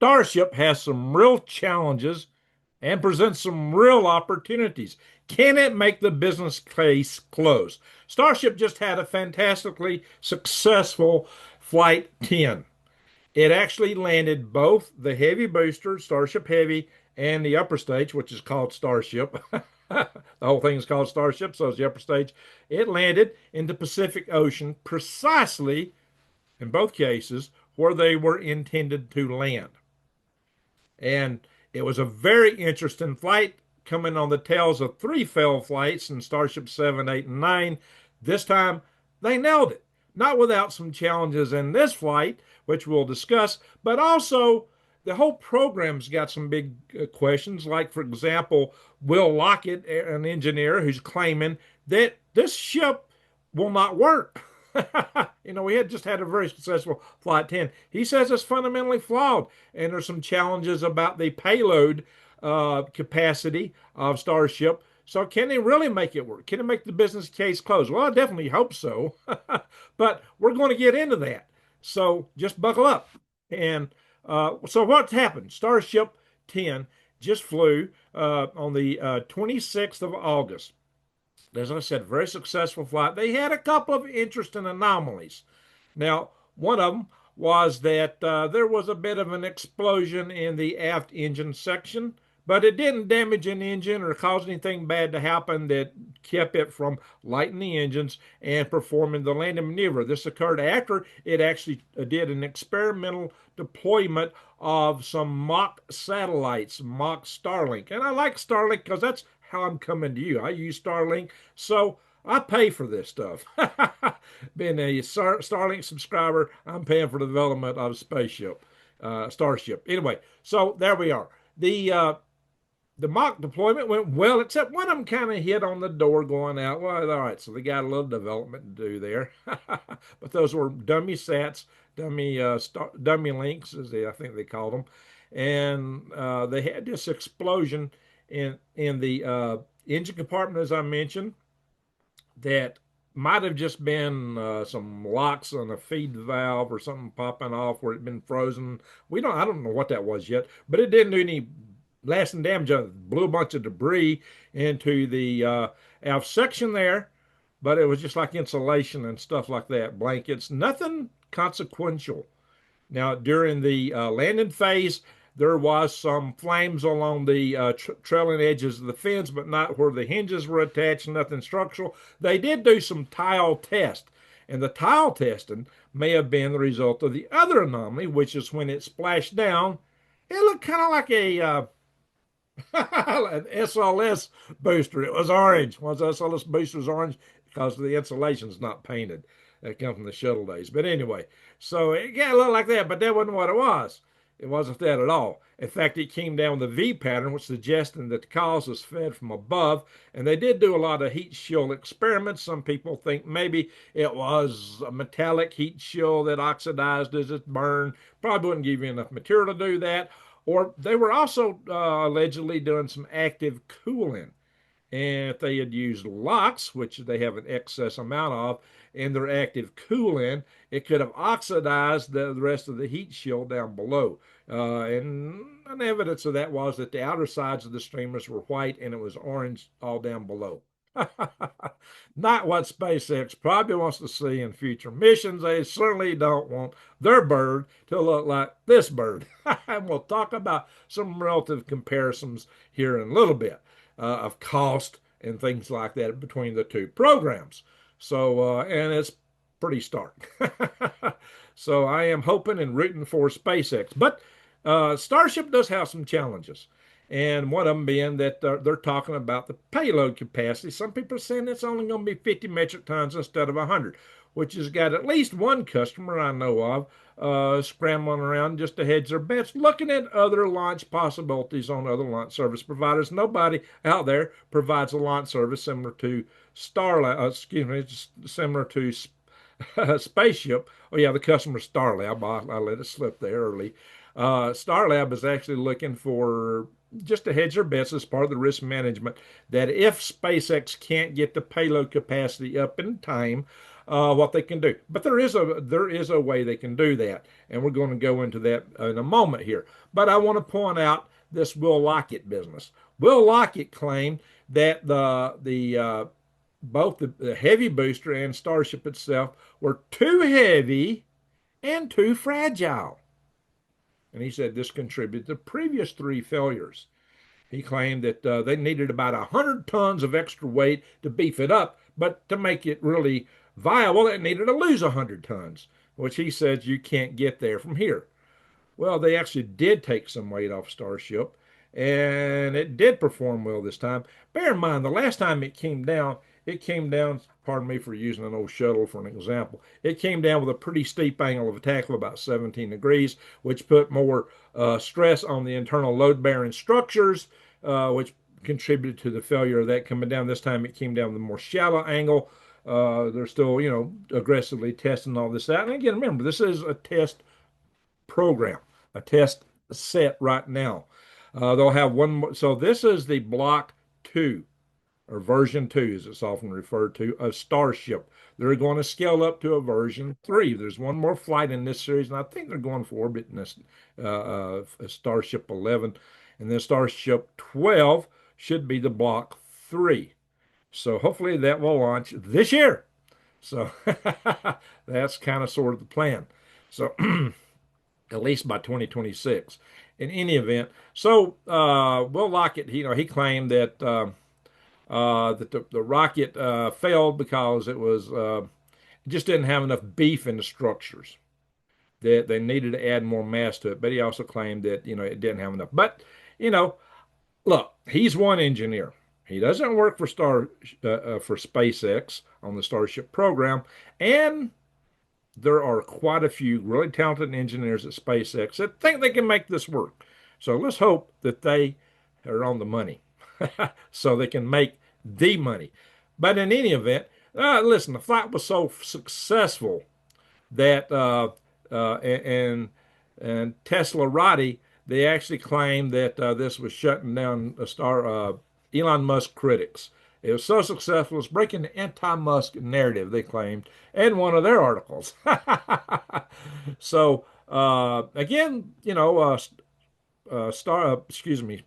Starship has some real challenges and presents some real opportunities. Can it make the business case close? Starship just had a fantastically successful Flight 10. It actually landed both the heavy booster, Starship Heavy, and the upper stage, which is called Starship. The whole thing is called Starship, so is the upper stage. It landed in the Pacific Ocean precisely, in both cases, where they were intended to land. And it was a very interesting flight coming on the tails of three failed flights in Starship 7, 8, and 9. This time they nailed it. Not without some challenges in this flight, which we'll discuss, but also the whole program's got some big questions. Like, for example, Will Lockett, an engineer who's claiming that this ship will not work. We had just had a very successful Flight 10. He says it's fundamentally flawed, and there's some challenges about the payload capacity of Starship. So, can they really make it work? Can it make the business case close? Well, I definitely hope so, but we're going to get into that. So, just buckle up. And so, what's happened? Starship 10 just flew on the 26th of August. As I said, very successful flight. They had a couple of interesting anomalies. Now, one of them was that there was a bit of an explosion in the aft engine section, but it didn't damage an engine or cause anything bad to happen that kept it from lighting the engines and performing the landing maneuver. This occurred after it actually did an experimental deployment of some mock satellites, mock Starlink. And I like Starlink because that's how I'm coming to you. I use Starlink, so I pay for this stuff. Being a Starlink subscriber, I'm paying for the development of Starship. Anyway, so there we are. The mock deployment went well, except one of them kind of hit on the door going out. Well, all right, so they got a little development to do there. But those were dummy sats, dummy links, I think they called them. And they had this explosion in the engine compartment, as I mentioned, that might have just been some locks on a feed valve or something popping off where it'd been frozen. I don't know what that was yet, but it didn't do any lasting damage. It blew a bunch of debris into the aft section there, but it was just like insulation and stuff like that, blankets, nothing consequential. Now, during the landing phase, there was some flames along the trailing edges of the fins, but not where the hinges were attached, nothing structural. They did do some tile test, and the tile testing may have been the result of the other anomaly, which is when it splashed down, it looked kind of like an SLS booster. It was orange. One of the SLS boosters orange because the insulation's not painted. That comes from the shuttle days. But anyway, so it got a little like that, but that wasn't what it was. It wasn't that at all. In fact, it came down with a V pattern, which suggested that the cause was fed from above. And they did do a lot of heat shield experiments. Some people think maybe it was a metallic heat shield that oxidized as it burned. Probably wouldn't give you enough material to do that. Or they were also allegedly doing some active cooling. And if they had used LOX, which they have an excess amount of, in their active coolant, it could have oxidized the rest of the heat shield down below. And an evidence of that was that the outer sides of the streamers were white and it was orange all down below. Not what SpaceX probably wants to see in future missions. They certainly don't want their bird to look like this bird. And we'll talk about some relative comparisons here in a little bit of cost and things like that between the two programs. So, and it's pretty stark. So I am hoping and rooting for SpaceX. But Starship does have some challenges. And one of them being that they're talking about the payload capacity. Some people are saying it's only going to be 50 metric tons instead of 100, which has got at least one customer I know of scrambling around just to hedge their bets, looking at other launch possibilities on other launch service providers. Nobody out there provides a launch service similar to similar to Spaceship. Oh yeah, the customer Starlab. I let it slip there early. Starlab is actually looking for just to hedge their bets as part of the risk management that if SpaceX can't get the payload capacity up in time, what they can do. But there is a way they can do that, and we're going to go into that in a moment here. But I want to point out this Will Lockett business. Will Lockett claimed that the both the heavy booster and Starship itself were too heavy and too fragile. And he said this contributed to previous three failures. He claimed that they needed about 100 tons of extra weight to beef it up, but to make it really viable, they needed to lose 100 tons, which he says you can't get there from here. Well, they actually did take some weight off Starship, and it did perform well this time. Bear in mind, the last time it came down, pardon me for using an old shuttle for an example, it came down with a pretty steep angle of attack of about 17 degrees, which put more stress on the internal load-bearing structures, which contributed to the failure of that coming down. This time it came down with a more shallow angle. They're still, aggressively testing all this out. And again, remember, this is a test program, a test set right now. They'll have one more. So this is the Block 2, or version 2, as it's often referred to, of Starship. They're going to scale up to a version 3. There's one more flight in this series, and I think they're going for orbit in this Starship 11. And then Starship 12 should be the Block 3. So hopefully that will launch this year. So that's kind of sort of the plan. So at least by 2026. In any event, so Will Lockett, he claimed that the rocket failed because it just didn't have enough beef in the structures. That they needed to add more mass to it. But he also claimed that it didn't have enough. But you know, look, he's one engineer. He doesn't work for SpaceX on the Starship program, and there are quite a few really talented engineers at SpaceX that think they can make this work. So let's hope that they are on the money so they can make the money. But in any event, listen, the flight was so successful that and Teslarati, they actually claimed that this was shutting down Elon Musk critics. It was so successful, it's breaking the anti-Musk narrative, they claimed, in one of their articles. So again, excuse me,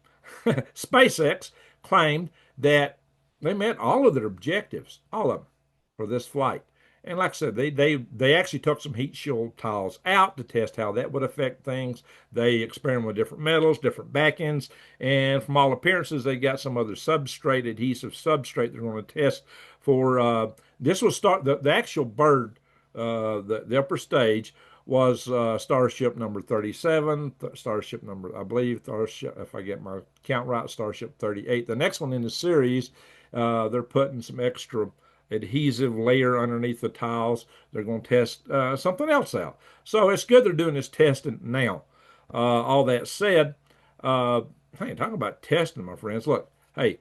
SpaceX claimed that they met all of their objectives, all of them, for this flight. And like I said, they actually took some heat shield tiles out to test how that would affect things. They experimented with different metals, different backends, and from all appearances, they got some other substrate, adhesive substrate they're going to test for. This will start the actual bird, the upper stage was Starship number 37, Starship number, I believe, Starship, if I get my count right, Starship 38. The next one in the series, they're putting some extra adhesive layer underneath the tiles. They're going to test something else out. So it's good they're doing this testing now. All that said, hey, talking about testing, my friends. Look, hey,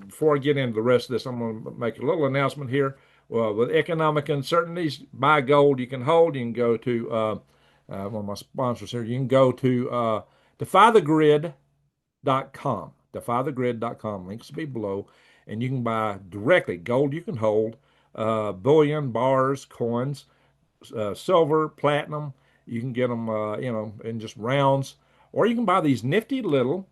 before I get into the rest of this, I'm going to make a little announcement here. Well, with economic uncertainties, buy gold you can hold. You can go to one of my sponsors here. You can go to defythegrid.com. Defythegrid.com. Links will be below. And you can buy directly gold you can hold, bullion, bars, coins, silver, platinum. You can get them, in just rounds. Or you can buy these nifty little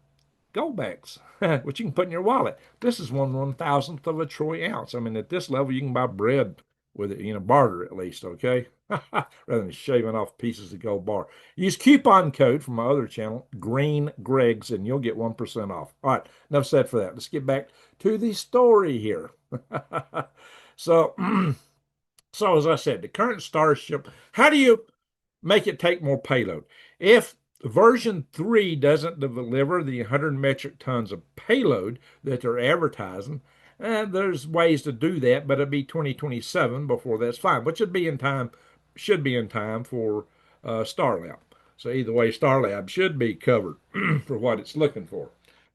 GoldBacks, which you can put in your wallet. This is 1/1000th of a troy ounce. I mean, at this level, you can buy bread with it, barter at least, okay? Rather than shaving off pieces of gold bar. Use coupon code from my other channel, Green Gregs, and you'll get 1% off. All right, enough said for that. Let's get back to the story here. So, so as I said, the current Starship, how do you make it take more payload? If version 3 doesn't deliver the 100 metric tons of payload that they're advertising, there's ways to do that, but it'll be 2027 before that's fine, which should be in time for Starlab. So either way, Starlab should be covered for what it's looking for.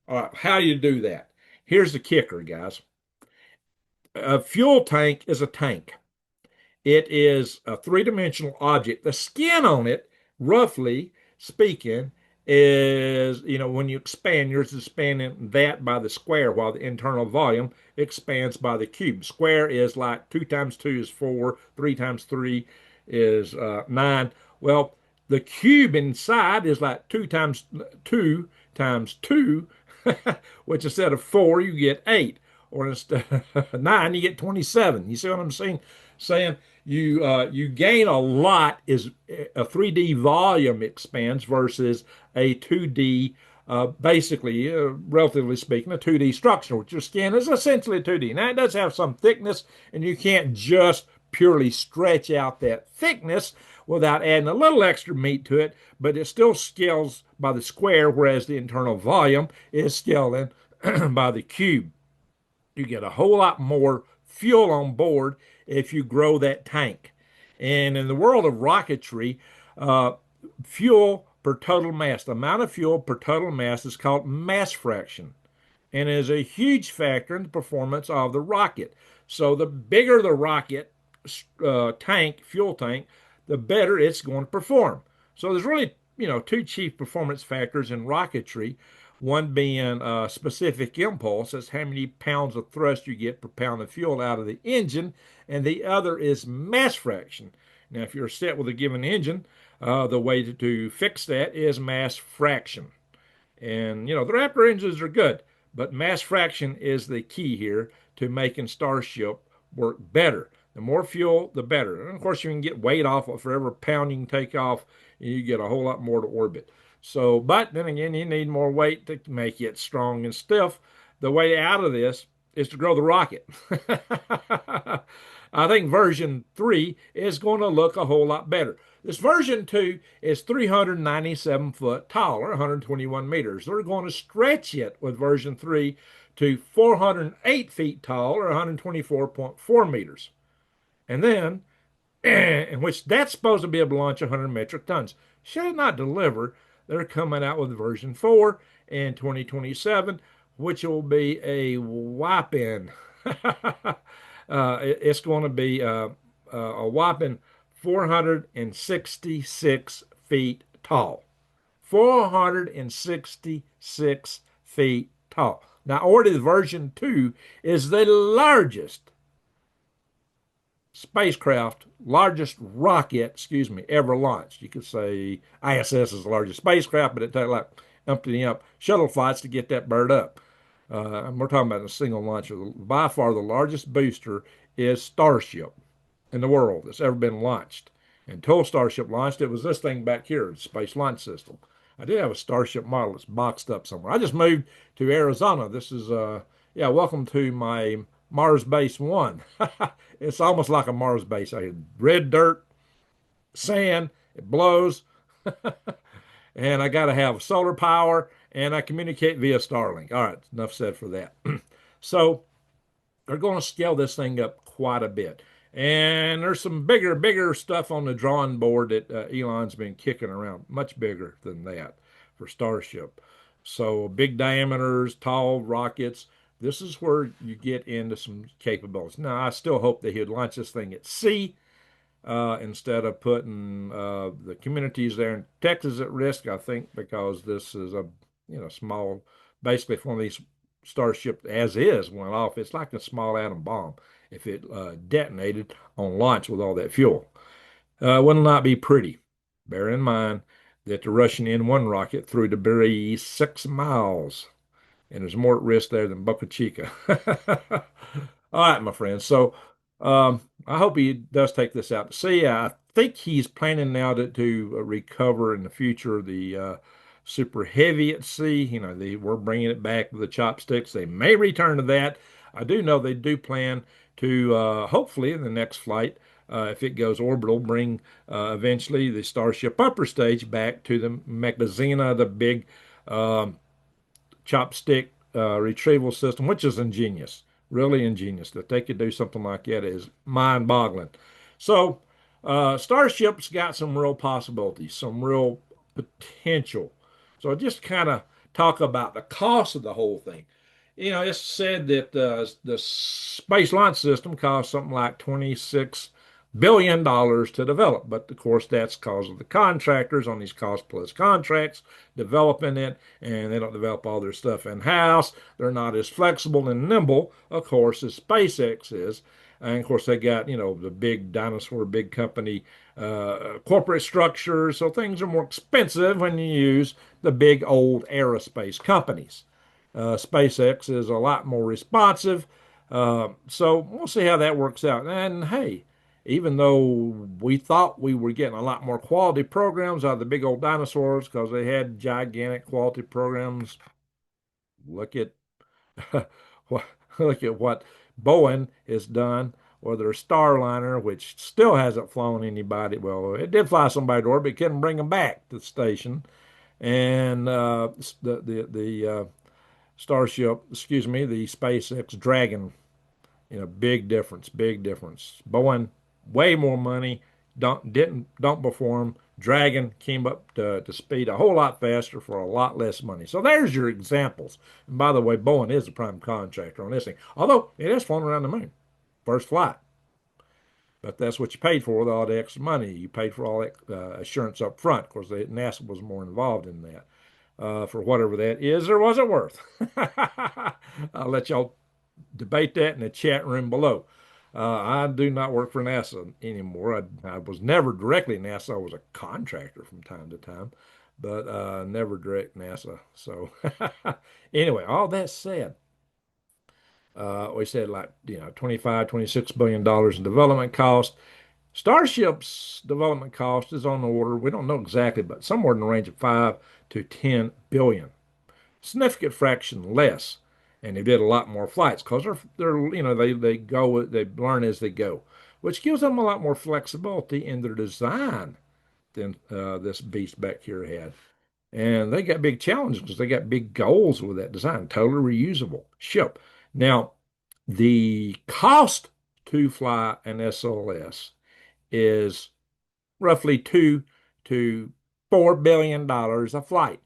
All right, how do you do that? Here's the kicker, guys. A fuel tank is a tank. It is a three-dimensional object. The skin on it, roughly speaking, is, when you expand, yours is expanding that by the square, while the internal volume expands by the cube. Square is like 2 times 2 is 4, 3 times 3 is 9. Well, the cube inside is like 2 times 2 times 2, which instead of 4, you get 8. Or instead of 9, you get 27. You see what I'm saying? Saying you gain a lot is a 3D volume expands versus a 2D, basically, relatively speaking, a 2D structure, which your skin is essentially a 2D. Now, it does have some thickness, and you can't just purely stretch out that thickness without adding a little extra meat to it, but it still scales by the square, whereas the internal volume is scaling by the cube. You get a whole lot more fuel on board if you grow that tank. And in the world of rocketry, uh, fuel per total mass, the amount of fuel per total mass is called mass fraction and is a huge factor in the performance of the rocket. So the bigger the rocket fuel tank, the better it's going to perform. So there's really, two chief performance factors in rocketry. One being specific impulse, that's how many pounds of thrust you get per pound of fuel out of the engine, and the other is mass fraction. Now, if you're set with a given engine, the way to fix that is mass fraction. And, the Raptor engines are good, but mass fraction is the key here to making Starship work better. The more fuel, the better. And of course, you can get weight off of for every pound you can take off, you get a whole lot more to orbit. So, but then again, you need more weight to make it strong and stiff. The way out of this is to grow the rocket. I think version 3 is going to look a whole lot better. This version 2 is 397 foot tall, or 121 meters. They're going to stretch it with version 3 to 408 feet tall, or 124.4 meters. And then, in which that's supposed to be able to launch 100 metric tons. Should it not deliver, they're coming out with version 4 in 2027, which will be a whopping, it's going to be a whopping 466 feet tall. 466 feet tall. Now, already the version 2 is the largest spacecraft, largest rocket, ever launched. You could say ISS is the largest spacecraft, but it takes like umpty up shuttle flights to get that bird up. And we're talking about a single launcher. By far, the largest booster is Starship in the world that's ever been launched. Until Starship launched, it was this thing back here, the Space Launch System. I did have a Starship model that's boxed up somewhere. I just moved to Arizona. This is, yeah, welcome to my Mars Base 1. It's almost like a Mars base. I had red dirt, sand, it blows, and I got to have solar power, and I communicate via Starlink. All right, enough said for that. So they're going to scale this thing up quite a bit. And there's some bigger stuff on the drawing board that Elon's been kicking around, much bigger than that for Starship. So big diameters, tall rockets. This is where you get into some capabilities. Now, I still hope that he'd launch this thing at sea instead of putting the communities there in Texas at risk, I think, because this is a small, basically if one of these Starship as is went off, it's like a small atom bomb if it detonated on launch with all that fuel. Will not be pretty. Bear in mind that the Russian N-1 rocket threw debris 6 miles, and there's more at risk there than Boca Chica. All right, my friends. So I hope he does take this out to sea. I think he's planning now to recover in the future the super heavy at sea. We're bringing it back with the chopsticks. They may return to that. I do know they do plan to hopefully in the next flight, if it goes orbital, bring eventually the Starship upper stage back to the Magazina, the big chopstick retrieval system, which is ingenious, really ingenious. That they could do something like that is mind-boggling. So Starship's got some real possibilities, some real potential. So just kind of talk about the cost of the whole thing. It's said that the Space Launch System costs something like billion dollars to develop. But of course, that's because of the contractors on these cost plus contracts developing it, and they don't develop all their stuff in house. They're not as flexible and nimble, of course, as SpaceX is. And of course, they got, the big dinosaur, big company corporate structures. So things are more expensive when you use the big old aerospace companies. SpaceX is a lot more responsive. So we'll see how that works out. And hey, even though we thought we were getting a lot more quality programs out of the big old dinosaurs because they had gigantic quality programs, look at look at what Boeing has done or their Starliner, which still hasn't flown anybody. Well, it did fly somebody to orbit, but couldn't bring them back to the station. And the Starship, excuse me, the SpaceX Dragon, big difference, big difference. Boeing, way more money, don't perform. Dragon came up to speed a whole lot faster for a lot less money. So there's your examples. And by the way, Boeing is the prime contractor on this thing, although it has flown around the moon, first flight. But that's what you paid for with all the extra money. You paid for all that assurance up front. Of course, NASA was more involved in that. For whatever that is or wasn't worth. I'll let y'all debate that in the chat room below. I do not work for NASA anymore. I was never directly NASA. I was a contractor from time to time, but never direct NASA. So anyway, all that said, we said like, 25, $26 billion in development cost. Starship's development cost is on the order, we don't know exactly, but somewhere in the range of 5 to 10 billion. Significant fraction less. And they did a lot more flights because they learn as they go, which gives them a lot more flexibility in their design than this beast back here had. And they got big challenges because they got big goals with that design, totally reusable ship. Now, the cost to fly an SLS is roughly $2 to $4 billion a flight.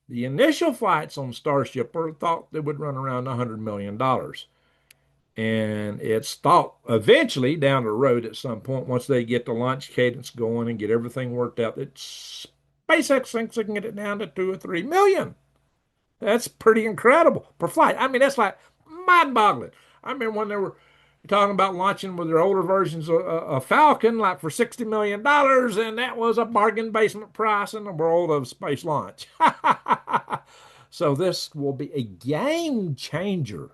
The initial flights on Starship were thought they would run around $100 million. And it's thought eventually down the road at some point, once they get the launch cadence going and get everything worked out, that SpaceX thinks they can get it down to 2 or 3 million. That's pretty incredible per flight. I mean, that's like mind-boggling. I remember when they were talking about launching with their older versions of a Falcon, like for $60 million, and that was a bargain basement price in the world of space launch. So this will be a game changer.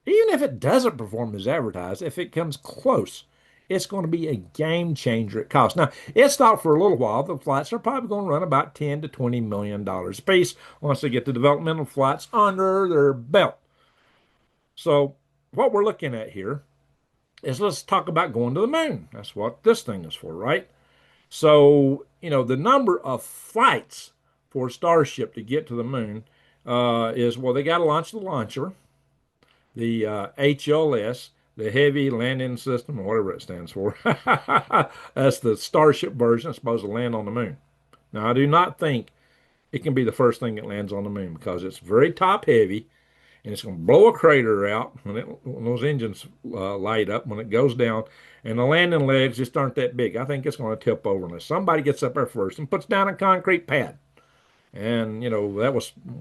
Even if it doesn't perform as advertised, if it comes close, it's going to be a game changer at cost. Now, it's thought for a little while the flights are probably going to run about $10 to $20 million a piece once they get the developmental flights under their belt. So, what we're looking at here is, let's talk about going to the moon. That's what this thing is for, right? So, the number of flights for Starship to get to the moon is, well, they got to launch the launcher, the HLS, the Heavy Landing System, or whatever it stands for. That's the Starship version. It's supposed to land on the moon. Now, I do not think it can be the first thing that lands on the moon because it's very top heavy and it's going to blow a crater out when those engines light up when it goes down. And the landing legs just aren't that big. I think it's going to tip over unless somebody gets up there first and puts down a concrete pad. And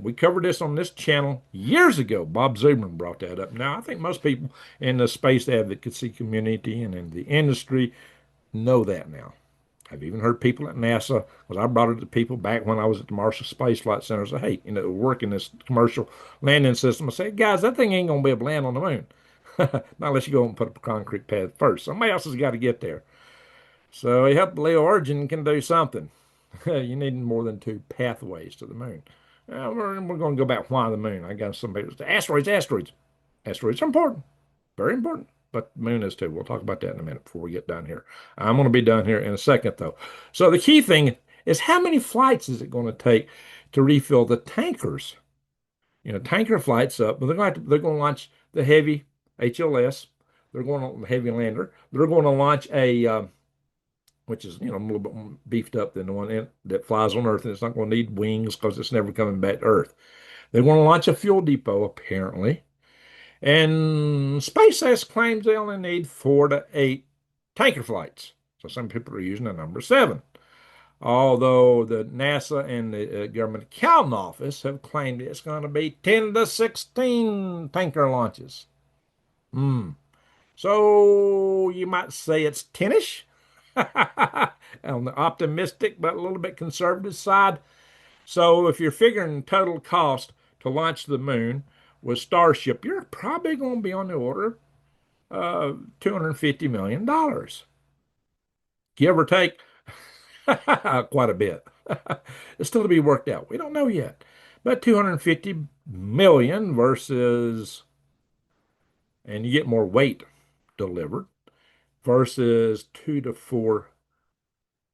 we covered this on this channel years ago. Bob Zubrin brought that up. Now I think most people in the space advocacy community and in the industry know that now. I've even heard people at NASA, because I brought it to people back when I was at the Marshall Space Flight Center, say, hey, working this commercial landing system. I say, guys, that thing ain't going to be able to land on the moon. Not unless you go and put up a concrete pad first. Somebody else has got to get there. So he helped Leo Origin can do something. You need more than two pathways to the moon. We're going to go back why the moon. I got somebody who says, asteroids. Asteroids are important. Very important. But the moon is too. We'll talk about that in a minute before we get done here. I'm going to be done here in a second, though. So the key thing is, how many flights is it going to take to refill the tankers? Tanker flights up, but they're going to launch the heavy HLS. They're going to heavy lander. They're going to launch a which is a little bit more beefed up than the one that flies on Earth, and it's not going to need wings because it's never coming back to Earth. They want to launch a fuel depot apparently. And SpaceX claims they only need 4 to 8 tanker flights. So some people are using the number seven. Although the NASA and the Government Accounting Office have claimed it's going to be 10 to 16 tanker launches. Hmm. So you might say it's 10-ish on the optimistic but a little bit conservative side. So if you're figuring total cost to launch the moon with Starship, you're probably going to be on the order of $250 million, give or take quite a bit. It's still to be worked out. We don't know yet. But 250 million versus, and you get more weight delivered versus 2 to 4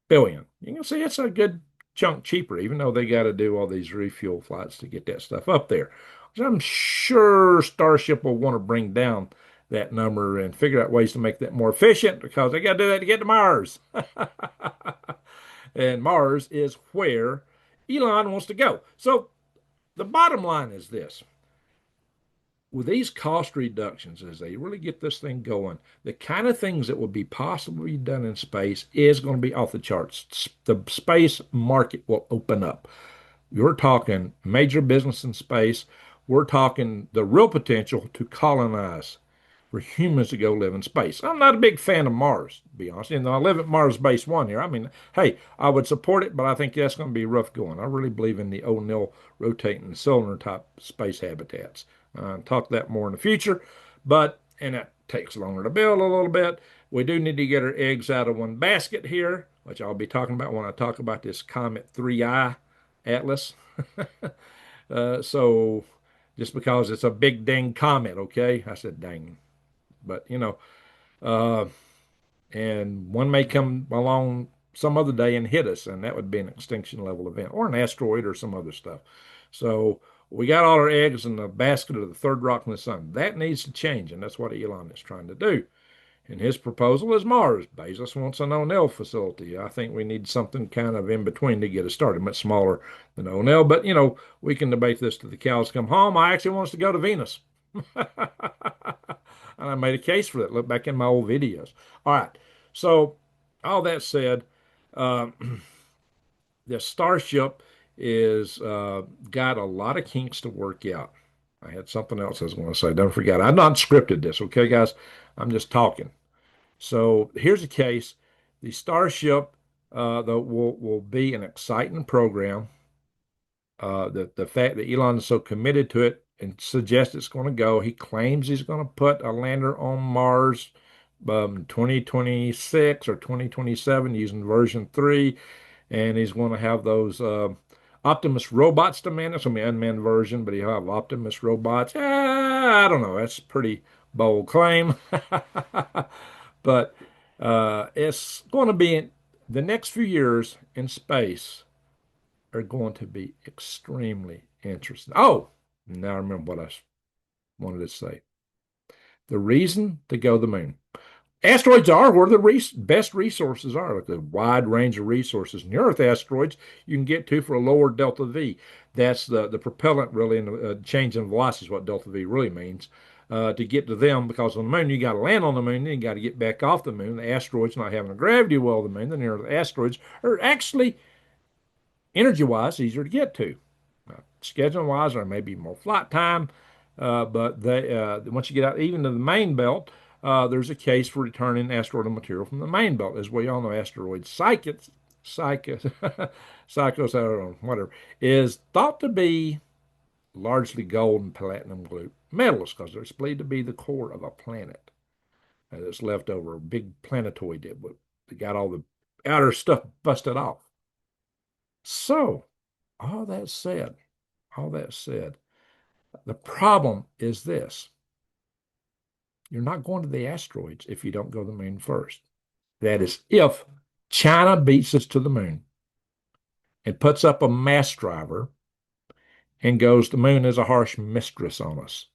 billion. You can see it's a good chunk cheaper, even though they got to do all these refuel flights to get that stuff up there. So I'm sure Starship will want to bring down that number and figure out ways to make that more efficient because they got to do that to get to Mars. And Mars is where Elon wants to go. So the bottom line is this. With these cost reductions, as they really get this thing going, the kind of things that will be possibly done in space is going to be off the charts. The space market will open up. You're talking major business in space. We're talking the real potential to colonize for humans to go live in space. I'm not a big fan of Mars, to be honest. And I live at Mars Base One here. I mean, hey, I would support it, but I think that's going to be rough going. I really believe in the O'Neill rotating cylinder type space habitats. Talk that more in the future, but and that takes longer to build a little bit. We do need to get our eggs out of one basket here, which I'll be talking about when I talk about this Comet 3I Atlas. So just because it's a big dang comet, okay? I said dang, but uh, and one may come along some other day and hit us, and that would be an extinction level event or an asteroid or some other stuff. So we got all our eggs in the basket of the third rock in the sun. That needs to change, and that's what Elon is trying to do. And his proposal is Mars. Bezos wants an O'Neill facility. I think we need something kind of in between to get us started, much smaller than O'Neill. But, we can debate this till the cows come home. I actually want us to go to Venus. And I made a case for that. Look back in my old videos. All right. So, all that said, uh, the Starship is got a lot of kinks to work out. I had something else I was going to say. Don't forget, I'm not scripted this, okay, guys? I'm just talking. So here's a case. The Starship will be an exciting program. The fact that Elon is so committed to it and suggests it's going to go, he claims he's going to put a lander on Mars 2026 or 2027 using version 3, and he's going to have those Optimus robots to man. It's going to be an unmanned version, but he'll have Optimus robots. I don't know. That's a pretty bold claim. But it's going to be the next few years in space are going to be extremely interesting. Oh, now I remember what I wanted to say. The reason to go to the moon. Asteroids are where the best resources are, like a wide range of resources. Near Earth asteroids you can get to for a lower delta V. That's the propellant really, and the change in velocity is what delta V really means. To get to them, because on the moon you got to land on the moon, then you got to get back off the moon. The asteroids not having a gravity well of the moon, the near Earth asteroids are actually energy-wise easier to get to. Scheduling-wise, there may be more flight time, but once you get out even to the main belt, there's a case for returning asteroidal material from the main belt. As we all know, asteroid Psychos, I don't know, whatever, is thought to be largely gold and platinum group metals because they're believed to be the core of a planet that's left over, a big planetoid that got all the outer stuff busted off. So, all that said, all that said, the problem is this. You're not going to the asteroids if you don't go to the moon first. That is if China beats us to the moon and puts up a mass driver and goes, the moon is a harsh mistress on us.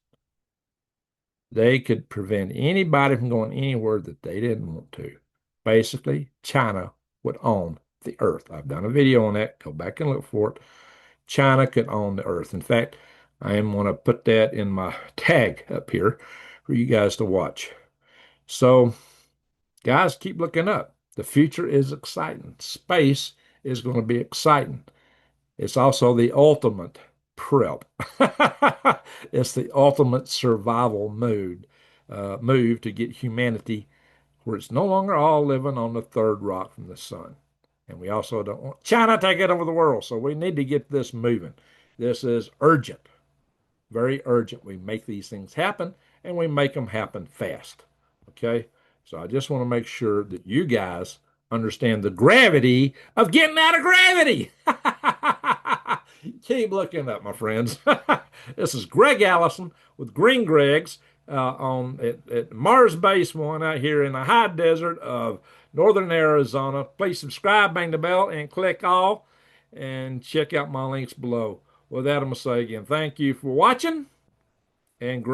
They could prevent anybody from going anywhere that they didn't want to. Basically, China would own the Earth. I've done a video on that. Go back and look for it. China could own the Earth. In fact, I am going to put that in my tag up here for you guys to watch. So, Guys, keep looking up. The future is exciting. Space is going to be exciting. It's also the ultimate prep. It's the ultimate survival move to get humanity where it's no longer all living on the third rock from the sun. And we also don't want China taking over the world. So we need to get this moving. This is urgent, very urgent. We make these things happen and we make them happen fast. Okay. So I just want to make sure that you guys understand the gravity of getting out of gravity. Keep looking up, my friends. This is Greg Allison with Green Greg's on at Mars Base One out here in the high desert of northern Arizona. Please subscribe, bang the bell, and click all, and check out my links below. With that, I'm going to say again, thank you for watching, and